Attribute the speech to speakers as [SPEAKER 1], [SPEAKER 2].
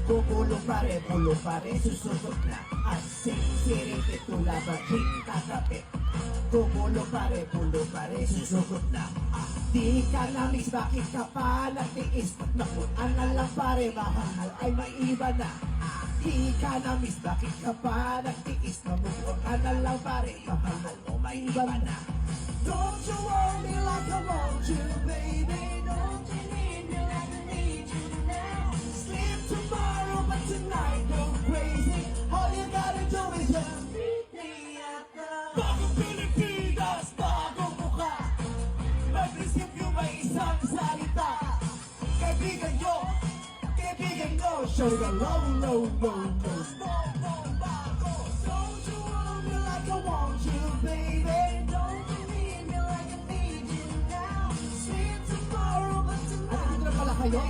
[SPEAKER 1] Gugulong pare, pulo pare, susubok na. Asing sirit, tula ba, king kakapit. Gugulong pare, pulo pare, susubok na. Di ka namis, bakit ka pa nagtiis? Nakuan na lang pare, mahal ay may iba na. Di ka namis, bakit ka pa nagtiis? Nakuan ka na lang pare, mahal o may iba na. Don't you want me like I want you, baby? Don't you need me like I need you now? Sleep tomorrow, but tonight go crazy. All you gotta do is just meet me at the Bagong Pilipinas, bagong mukha. Mag-isip yung may isang salita. Kaibigan nyo, show the love, no. Don't you want me like I want you, baby? Don't you need me like I need you now? Sleep tomorrow, but tonight. Ano dito na pala kayo?